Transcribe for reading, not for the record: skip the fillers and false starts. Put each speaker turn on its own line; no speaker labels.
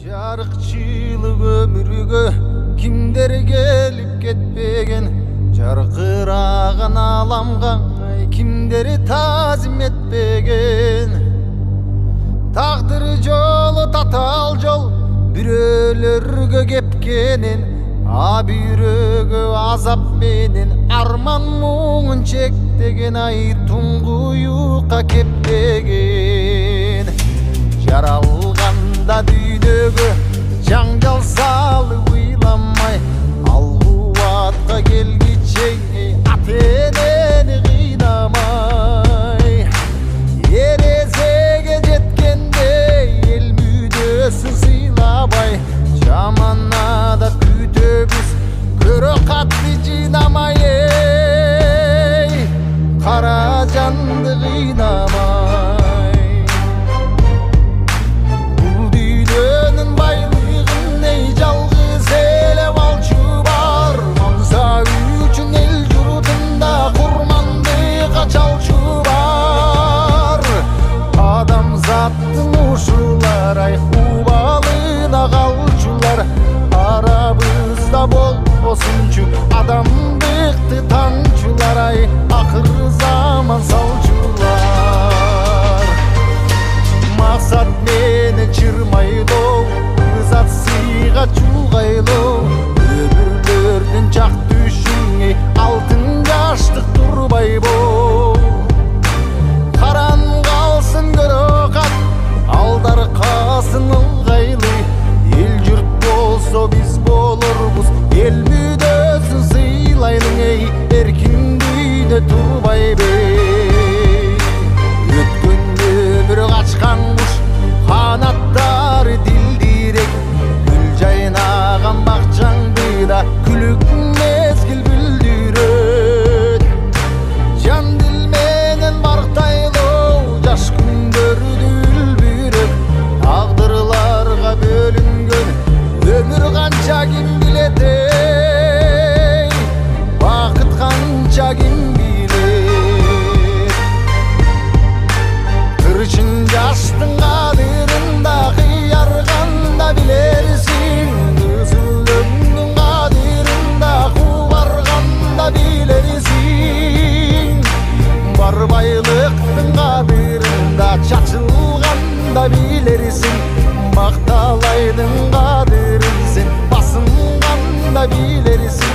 Жарықчылық өмірге кімдер келіп кетпеген, жарқыраған аламға кімдер тазым етпеген. Тағдыр жолы татал жол біреулерге кепкенен, бүйрегі азап менен арман мұңын чектеген, ай тұңғиыққа кеппеген. Жаралғанда дүйнөгө жаңжал салы ыйламай, ал кубатка келгиче ата-энени кыйнамай. Эрезеге жеткенде эл мүдөсүн сыйлабай, жаманада күтөбүз көрө катты жыйнамай. Кара жанды кыйнамай. Жалғыз еле балчы бар, маңса үчүн эл журтунда курмандыкка чалчы бар. Адамзаттын ушулар, ай убалына калчулар, арабызда болбосунчу адамдыкты танчулар, ай акыр заман салчулар. Максат мени чырмайлоо, сыйга чулгайлоо, өмүрлөрдүн жак түшүңө алтын жаштык турбайбоо. Каран калсын көрө кат, алдар касын ылгайлы, эл журт болсо биз болорбуз, эл мүдөсүн сыйлайлы, эркин дүйнө турбайбы. Өткөн өмүр качкан куш, канаттары дилдирек, жайнаған бақчаңдыда күлік мезгіл бүлдірет. Жан дил менен мақтайлоо, жаш күндөрдү үлбүрөт. Тағдырларға бөлінген өмір қанша ким билет, бақыт қанша ким билет. Кырчын жаштың қадырында қиярғанда билерсің, бар байлықтың қадірында чачылғанда билерсің, мақталайдың қадірін сен басынғанда билерсің.